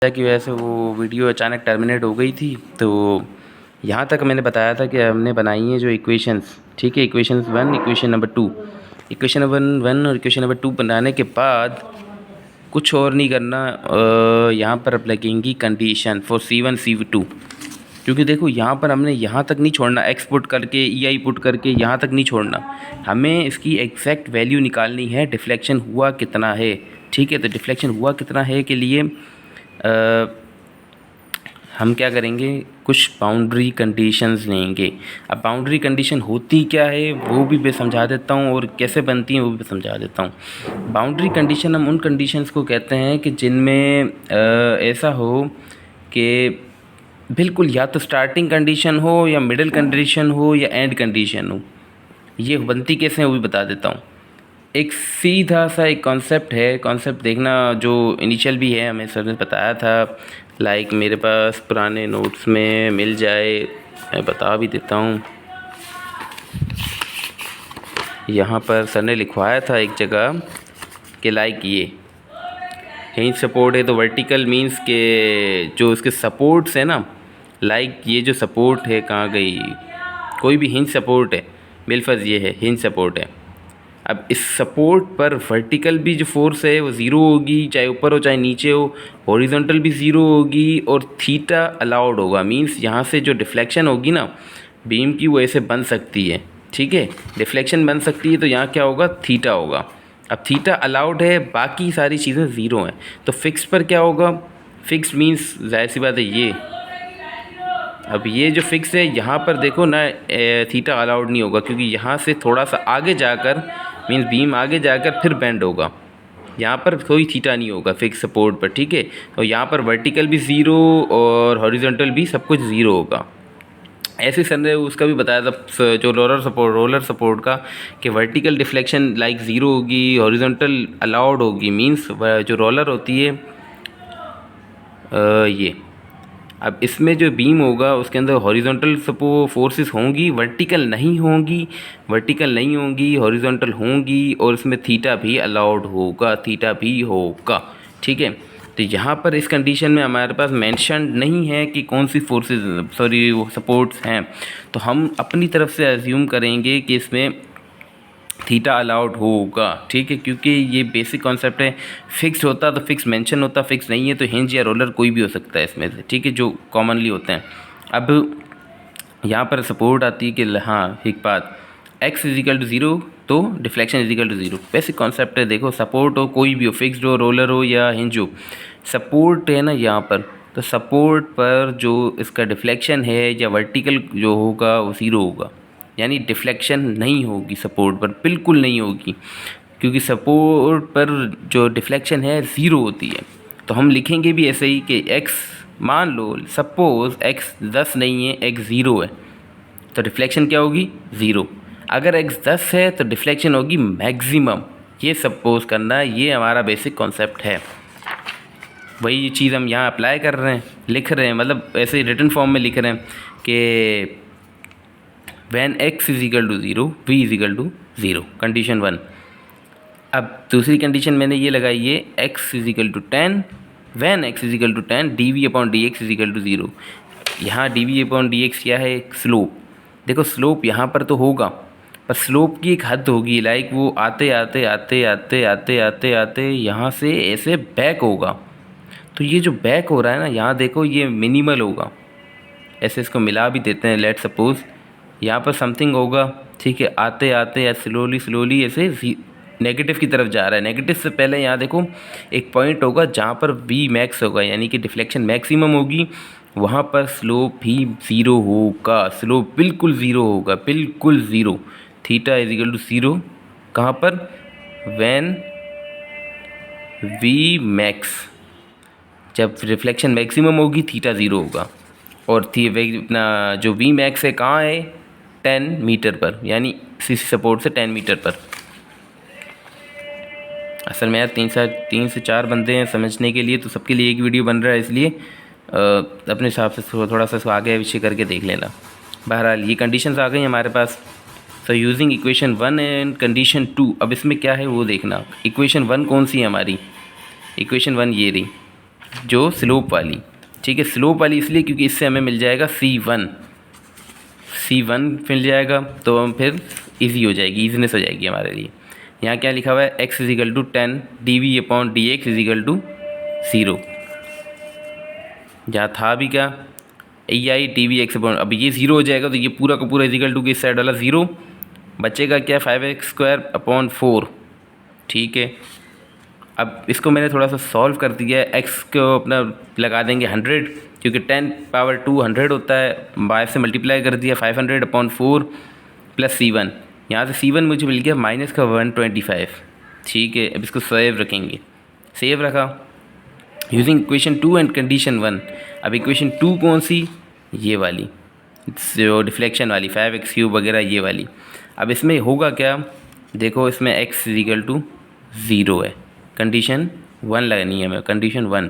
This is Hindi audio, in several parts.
की वजह से वो वीडियो अचानक टर्मिनेट हो गई थी। तो यहाँ तक मैंने बताया था कि हमने बनाई है जो इक्वेशंस, ठीक है, equation 1, equation number 2, equation number 1 और इक्वेशन नंबर 2 बनाने के बाद कुछ और नहीं करना। यहाँ पर अब लगेंगी कंडीशन फॉर C1 C2, क्योंकि देखो यहाँ पर हमने यहाँ तक नहीं छोड़ना, एक्स पुट करके EI पुट करके यहाँ तक नहीं छोड़ना, हमें इसकी एग्जैक्ट वैल्यू निकालनी है डिफ्लेक्शन हुआ कितना है। ठीक है, तो डिफ्लेक्शन हुआ कितना है के लिए हम क्या करेंगे, कुछ बाउंड्री कंडीशंस लेंगे। अब बाउंड्री कंडीशन होती क्या है वो भी मैं समझा देता हूँ, और कैसे बनती हैं वो भी समझा देता हूँ। बाउंड्री कंडीशन हम उन कंडीशंस को कहते हैं कि जिनमें ऐसा हो कि बिल्कुल या तो स्टार्टिंग कंडीशन हो या मिडिल कंडीशन हो या एंड कंडीशन हो। ये बनती कैसे है वो भी बता देता हूँ। एक सीधा सा एक कॉन्सेप्ट है, कॉन्सेप्ट देखना जो इनिशियल भी है, हमें सर ने बताया था, लाइक मेरे पास पुराने नोट्स में मिल जाए, मैं बता भी देता हूँ। यहाँ पर सर ने लिखवाया था एक जगह कि लाइक ये हिंज सपोर्ट है तो वर्टिकल मींस के जो इसके सपोर्ट्स है ना, लाइक ये जो सपोर्ट है, कहाँ गई, कोई भी हिंज सपोर्ट है, बिलफर्ज ये है हिंज सपोर्ट है। अब इस सपोर्ट पर वर्टिकल भी जो फोर्स है वो ज़ीरो होगी, चाहे ऊपर हो चाहे नीचे हो, हॉरिजॉन्टल भी ज़ीरो होगी, और थीटा अलाउड होगा। मींस यहाँ से जो डिफ्लेक्शन होगी ना बीम की वो ऐसे बन सकती है, ठीक है, डिफ्लेक्शन बन सकती है, तो यहाँ क्या होगा, थीटा होगा। अब थीटा अलाउड है, बाकी सारी चीज़ें ज़ीरो हैं, तो फिक्स पर क्या होगा, फिक्स मींस जाहिर सी बात है ये, अब ये जो फिक्स है यहाँ पर देखो ना थीटा अलाउड नहीं होगा, क्योंकि यहाँ से थोड़ा सा आगे जाकर मींस बीम आगे जाकर फिर बेंड होगा, यहाँ पर कोई थीटा नहीं होगा फिक्स सपोर्ट पर, ठीक है। और यहाँ पर वर्टिकल भी ज़ीरो और हॉरिजॉन्टल भी सब कुछ ज़ीरो होगा। ऐसे सर ने उसका भी बताया था जो रोलर सपोर्ट का, कि वर्टिकल डिफ्लेक्शन लाइक ज़ीरो होगी, हॉरिजॉन्टल अलाउड होगी। मींस जो रोलर होती है ये, अब इसमें जो बीम होगा उसके अंदर हॉरिजॉन्टल फोर्सेस होंगी, वर्टिकल नहीं होंगी, वर्टिकल नहीं होंगी, हॉरिजॉन्टल होंगी, और इसमें थीटा भी अलाउड होगा, थीटा भी होगा, ठीक है। तो यहाँ पर इस कंडीशन में हमारे पास मेंशन नहीं है कि कौन सी फोर्सेस वो सपोर्ट्स हैं, तो हम अपनी तरफ से अज्यूम करेंगे कि इसमें थीटा अलाउड होगा, ठीक है, क्योंकि ये बेसिक कॉन्सेप्ट है। फिक्स्ड होता तो फिक्स मेंशन होता, फिक्स नहीं है तो हिंज या रोलर कोई भी हो सकता है इसमें से, ठीक है, जो कॉमनली होते हैं। अब यहाँ पर सपोर्ट आती है कि हाँ एक बात, x इजिकल टू ज़ीरो तो deflection is equal to zero, basic concept है। देखो सपोर्ट हो कोई भी हो, फिक्स्ड हो, रोलर हो या हिंज हो, सपोर्ट है ना यहाँ पर, तो सपोर्ट पर जो इसका डिफ्लेक्शन है या वर्टिकल जो होगा वो ज़ीरो होगा, यानी डिफ्लेक्शन नहीं होगी सपोर्ट पर, बिल्कुल नहीं होगी, क्योंकि सपोर्ट पर जो डिफ्लेक्शन है ज़ीरो होती है। तो हम लिखेंगे भी ऐसे ही कि x, मान लो सपोज़ x 10 नहीं है, x 0 है, तो डिफ्लेक्शन क्या होगी, ज़ीरो। अगर x 10 है तो डिफ्लेक्शन होगी मैक्सिमम, ये सपोज़ करना, ये हमारा बेसिक कॉन्सेप्ट है। वही चीज़ हम यहाँ अप्लाई कर रहे हैं, लिख रहे हैं, मतलब ऐसे रिटन फॉर्म में लिख रहे हैं कि when x is equal to zero v is equal to zero, condition 1। अब दूसरी कंडीशन मैंने ये लगाई है, x is equal to 10 when x is equal to 10 dv upon dx is equal to zero. यहाँ dv अपॉन dx क्या है, स्लोप। देखो स्लोप यहाँ पर तो होगा, पर स्लोप की एक हद होगी, लाइक वो आते आते आते आते आते आते आते यहाँ से ऐसे बैक होगा। तो ये जो बैक हो रहा है ना, यहाँ देखो ये मिनिमल होगा, ऐसे इसको मिला भी देते हैं, लेट सपोज़ यहाँ पर समथिंग होगा, ठीक है, आते आते या स्लोली ऐसे नेगेटिव की तरफ जा रहा है। नेगेटिव से पहले यहाँ देखो एक पॉइंट होगा जहाँ पर v मैक्स होगा, यानी कि डिफ्लेक्शन मैक्सिमम होगी, वहाँ पर स्लोप भी ज़ीरो होगा, स्लोप बिल्कुल ज़ीरो होगा, बिल्कुल zero. Theta is equal to zero कहाँ पर, व्हेन v मैक्स, जब रिफ्लेक्शन मैक्सिमम होगी थीटा ज़ीरो होगा, और अपना जो v मैक्स है कहाँ है, 10 मीटर पर, यानी सीसी सपोर्ट से 10 मीटर पर। असल में यार 3 से 4 बंदे हैं समझने के लिए, तो सबके लिए एक वीडियो बन रहा है, इसलिए अपने हिसाब से थोड़ा सा आगे विषय करके देख लेना। बहरहाल ये कंडीशंस आ गई हमारे पास। So using equation 1 and condition 2, अब इसमें क्या है वो देखना। इक्वेशन 1 कौन सी है हमारी, इक्वेशन 1 ये रही, जो स्लोप वाली, ठीक है। स्लोप वाली इसलिए क्योंकि इससे हमें मिल जाएगा C1 मिल जाएगा, तो हम फिर इजी हो जाएगी, ईजीनेस हो जाएगी हमारे लिए। यहाँ क्या लिखा हुआ है, x is equal to 10 dv/dx is equal to 0। जहाँ था भी क्या, ei/dv/x, अब ये 0 हो जाएगा तो ये पूरा का पूरा इजिकल टू किस साइड वाला 0, बचेगा क्या 5x² 4, ठीक है। अब इसको मैंने थोड़ा सा सॉल्व कर दिया है। x को अपना लगा देंगे 100, क्योंकि 10⁻2 100 होता है, बाय से मल्टीप्लाई कर दिया 500/4 प्लस C1। यहाँ से C1 मुझे मिल गया -125, ठीक है। अब इसको सेव रखेंगे, सेव रखा यूजिंग इक्वेशन 2 एंड कंडीशन 1। अब इक्वेशन 2 कौन सी, ये वाली जो डिफ्लेक्शन वाली 5x³ वगैरह ये वाली। अब इसमें होगा क्या, देखो इसमें x इजिकल टू 0 है, कंडीशन 1 लगानी है हमें, कंडीशन 1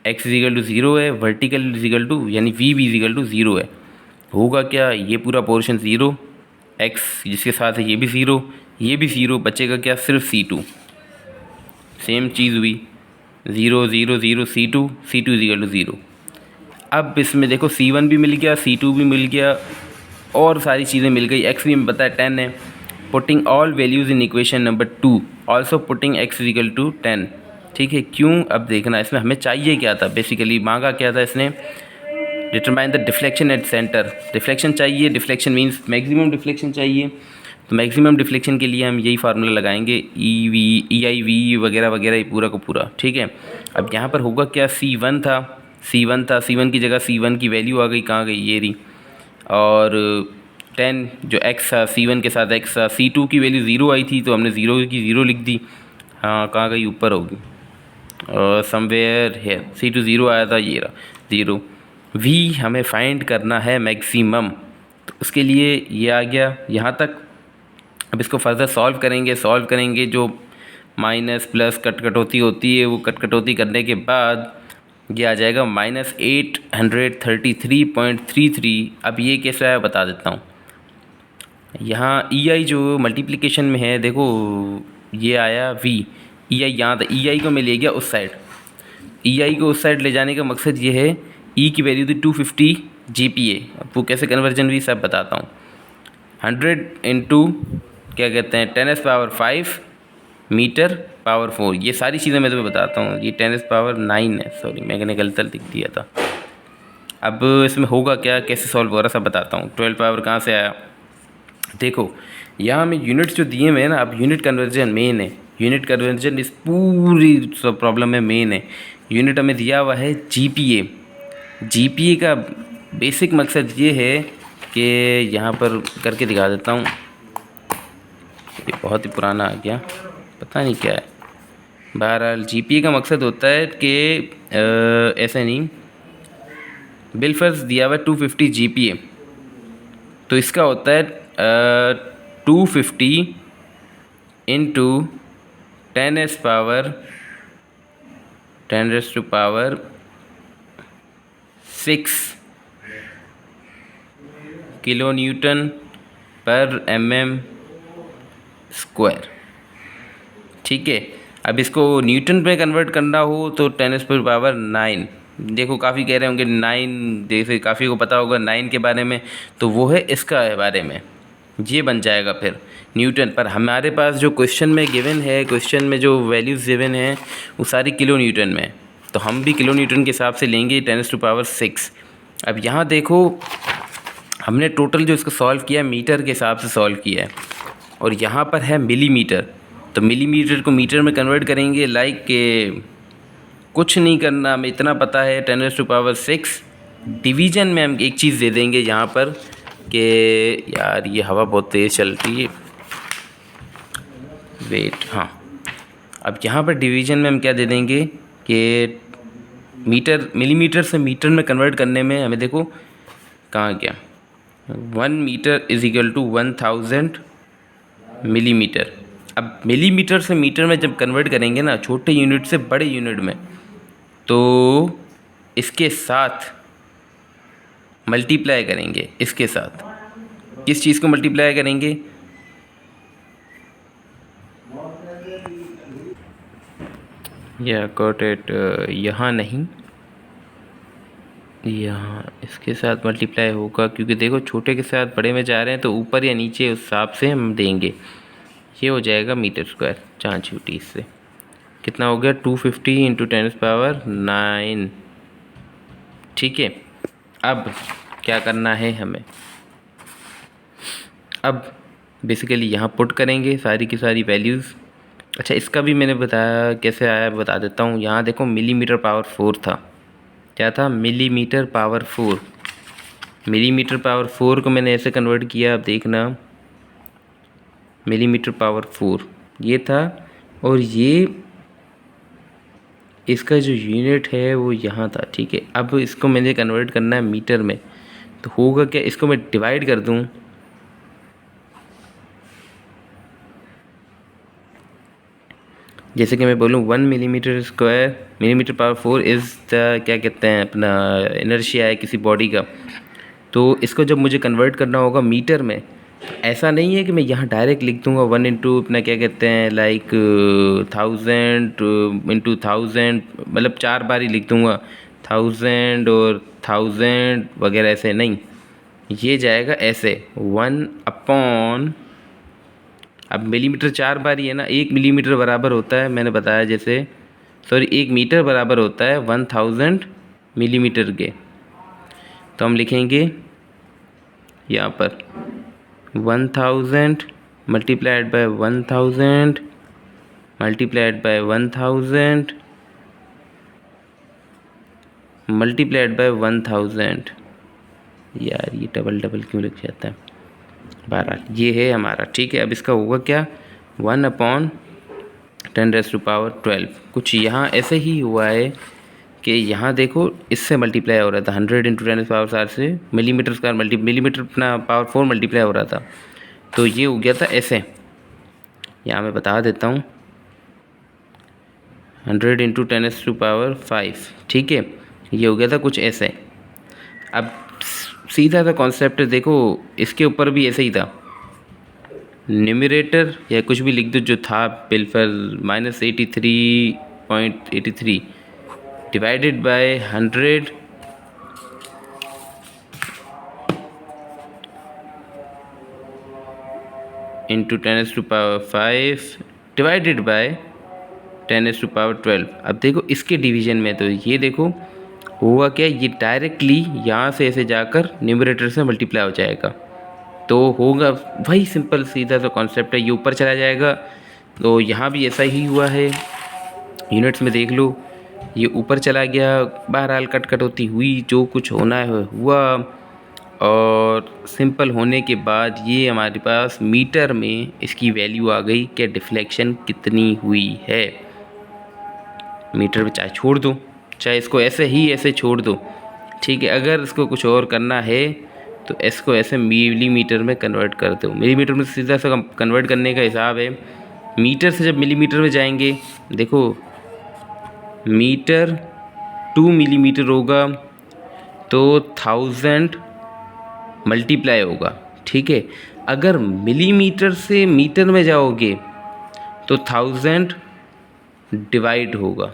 x इजिकल टू 0 है, वर्टिकल इजिकल टू यानी v भी इजिकल टू 0 है। होगा क्या, ये पूरा पोर्शन 0, x जिसके साथ है ये भी 0, ये भी 0, बचेगा क्या सिर्फ C2। सेम चीज़ हुई 0 0 0 C2 इजिकल टू 0। अब इसमें देखो C1 भी मिल गया, C2 भी मिल गया, और सारी चीज़ें मिल गई। x भी हमें पता है 10 है। Putting all values in equation number 2, also putting x is equal to 10, ठीक है। क्यों, अब देखना इसमें हमें चाहिए क्या था, बेसिकली मांगा क्या था इसने, determine the deflection at centre. Deflection चाहिए, डिफ्लेक्शन मीन्स मैक्सिमम डिफ्लेक्शन चाहिए, तो मैक्सिमम डिफ्लेक्शन के लिए हम यही फार्मूला लगाएंगे, EIV वगैरह वगैरह, ये पूरा का पूरा, ठीक है। अब यहाँ पर होगा क्या, C1 था, C1 की जगह C1 की वैल्यू आ गई, कहाँ गई, ये रही, और 10 जो x था C1 के साथ x था, C2 की वैल्यू 0 आई थी तो हमने 0 की 0 लिख दी, हाँ कहाँ गई, ऊपर होगी समवेयर है, C2 0 आया था, ये रहा 0। v हमें फाइंड करना है मैक्सिमम, तो उसके लिए ये आ गया यहाँ तक। अब इसको फर्दर सॉल्व करेंगे, जो माइनस प्लस कटौती होती है, वो कटौती करने के बाद ये आ जाएगा -833.33। अब ये कैसा है बता देता हूँ। यहाँ EI जो मल्टीप्लिकेशन में है, देखो ये आया v, EI यहाँ था, EI को मैं ले गया उस साइड, EI को उस साइड ले जाने का मकसद ये है, E की वैल्यू थी 250 GPa। अब वो कैसे कन्वर्जन हुई सब बताता हूँ। 100 इंटू क्या कहते हैं 10⁵ मीटर पावर 4, ये सारी चीज़ें मैं तुम्हें बताता हूँ। ये 10⁹ है, सॉरी मैंने गलत लिख दिया था। अब इसमें होगा क्या, कैसे सॉल्व हो रहा सब बताता हूँ। 12 पावर कहाँ से आया, देखो यहाँ हमें यूनिट्स जो दिए हुए हैं ना, अब यूनिट कन्वर्जन मेन है, यूनिट कन्वर्जन इस पूरी प्रॉब्लम में मेन है। यूनिट हमें दिया हुआ है GPa का बेसिक मकसद ये है कि यहाँ पर करके दिखा देता हूँ, ये बहुत ही पुराना आ गया, पता नहीं क्या है। बहरहाल GPa का मकसद होता है कि ऐसे नहीं, बिलफर्स दिया हुआ है 250 GPa, तो इसका होता है 250 इंटू 10⁻⁻⁴ किलो न्यूटन पर mm², ठीक है। अब इसको न्यूटन में कन्वर्ट करना हो तो 10⁻⁹ देखो काफ़ी कह रहे होंगे 9, जैसे काफ़ी को पता होगा 9 के बारे में, तो वो है इसका बारे में, ये बन जाएगा फिर न्यूटन पर। हमारे पास जो क्वेश्चन में गिवन है, क्वेश्चन में जो वैल्यूज़ गिवन हैं वो सारी किलो न्यूटन में, तो हम भी किलो न्यूटन के हिसाब से लेंगे 10⁻⁶। अब यहाँ देखो हमने टोटल जो इसको सॉल्व किया मीटर के हिसाब से सॉल्व किया है, और यहाँ पर है मिलीमीटर, तो मिलीमीटर को मीटर में कन्वर्ट करेंगे। लाइक के कुछ नहीं करना, हमें इतना पता है 10⁻⁶। डिवीज़न में हम एक चीज़ दे देंगे यहाँ पर कि यार ये हवा बहुत तेज़ चल रही है, वेट, हाँ। अब यहाँ पर डिवीज़न में हम क्या दे देंगे कि मिलीमीटर से मीटर में कन्वर्ट करने में हमें देखो कहाँ गया, 1 metre is equal to 1000 millimetre. अब मिलीमीटर से मीटर में जब कन्वर्ट करेंगे ना, छोटे यूनिट से बड़े यूनिट में, तो इसके साथ मल्टीप्लाई करेंगे, इसके साथ किस चीज़ को मल्टीप्लाई करेंगे, या गॉट इट, यहाँ नहीं, यहाँ इसके साथ मल्टीप्लाई होगा, क्योंकि देखो छोटे के साथ बड़े में जा रहे हैं तो ऊपर या नीचे उस हिसाब से हम देंगे। ये हो जाएगा मीटर स्क्वायर, जहाँ छूटी इससे कितना हो गया 250 इंटू 10⁹ ठीक है। अब क्या करना है हमें, अब बेसिकली यहाँ पुट करेंगे सारी की सारी वैल्यूज़। अच्छा, इसका भी मैंने बताया कैसे आया, बता देता हूँ। यहाँ देखो मिलीमीटर पावर 4 था, क्या था, मिलीमीटर पावर 4। मिलीमीटर पावर 4 को मैंने ऐसे कन्वर्ट किया, अब देखना, मिलीमीटर पावर 4 ये था, और ये इसका जो यूनिट है वो यहाँ था, ठीक है। अब इसको मैंने कन्वर्ट करना है मीटर में, तो होगा क्या, इसको मैं डिवाइड कर दूँ, जैसे कि मैं बोलूँ 1 millimetre square, millimetre power 4 is the, क्या कहते हैं, अपना इनर्शिया है किसी बॉडी का। तो इसको जब मुझे कन्वर्ट करना होगा मीटर में, ऐसा नहीं है कि मैं यहाँ डायरेक्ट लिख दूँगा 1 इंटू अपना, क्या कहते हैं, लाइक 1000 इंटू 1000, मतलब 4 बार ही लिख दूँगा 1000 और 1000 वगैरह, ऐसे नहीं। ये जाएगा ऐसे 1 अपॉन, अब मिलीमीटर 4 बार ही है ना, 1 मिलीमीटर बराबर होता है, मैंने बताया जैसे, सॉरी 1 मीटर बराबर होता है 1000 मिलीमीटर के। तो हम लिखेंगे यहाँ पर 1000 multiplied by 1000 multiplied by 1000 multiplied by 1000। यार ये डबल डबल क्यों लिख जाता है, बहरहाल ये है हमारा, ठीक है। अब इसका होगा क्या, 1/10⁻12। कुछ यहाँ ऐसे ही हुआ है कि यहाँ देखो इससे मल्टीप्लाई हो रहा था 100 इंटू 10⁻4 से मिलीमीटर स्क्वायर मिलीमीटर अपना पावर 4 मल्टीप्लाई हो रहा था, तो ये हो गया था ऐसे। यहाँ मैं बता देता हूँ 100 इंटू 10⁻5, ठीक है, ये हो गया था कुछ ऐसे। अब सीधा सा कॉन्सेप्ट देखो, इसके ऊपर भी ऐसे ही था, न्यूमरेटर या कुछ भी लिख दो जो था बिल्कुल -83.83 divided by 100 into 10⁻5 divided by 10⁻12। अब देखो इसके डिवीजन में, तो ये देखो होगा क्या, ये डायरेक्टली यहाँ से ऐसे जाकर न्यूमरेटर से मल्टीप्लाई हो जाएगा, तो होगा वही सिंपल सीधा सा कॉन्सेप्ट है, ये ऊपर चला जाएगा। तो यहाँ भी ऐसा ही हुआ है, यूनिट्स में देख लो, ये ऊपर चला गया, बहरहाल कट कट होती हुई जो कुछ होना है हुआ, और सिंपल होने के बाद ये हमारे पास मीटर में इसकी वैल्यू आ गई कि डिफ्लेक्शन कितनी हुई है। मीटर में चाहे छोड़ दो, चाहे इसको ऐसे ही ऐसे छोड़ दो, ठीक है। अगर इसको कुछ और करना है तो इसको ऐसे मिलीमीटर में कन्वर्ट कर दो। मिलीमीटर में सीधा सा कन्वर्ट करने का हिसाब है, मीटर से जब मिलीमीटर में जाएंगे, देखो मीटर 2 मिलीमीटर होगा तो 1000 मल्टीप्लाई होगा, ठीक है। अगर मिलीमीटर से मीटर में जाओगे तो 1000 डिवाइड होगा,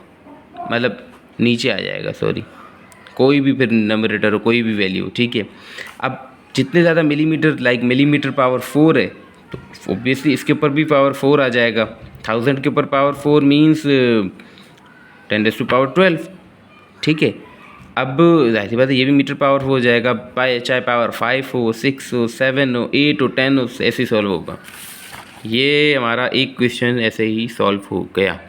मतलब नीचे आ जाएगा, सॉरी, कोई भी फिर नंबरेटर हो, कोई भी वैल्यू, ठीक है। अब जितने ज़्यादा मिलीमीटर, लाइक मिलीमीटर पावर 4 है, तो ऑब्वियसली इसके ऊपर भी पावर 4 आ जाएगा। 1000 के ऊपर पावर 4 मीन्स 10⁻12, ठीक है। अब जाहिर बात है ये भी मीटर पावर हो जाएगा, चाहे पावर 5 हो, 6 हो, 7 हो, 8 हो, 10 हो, ऐसे ही सॉल्व होगा। ये हमारा एक क्वेश्चन ऐसे ही सॉल्व हो गया।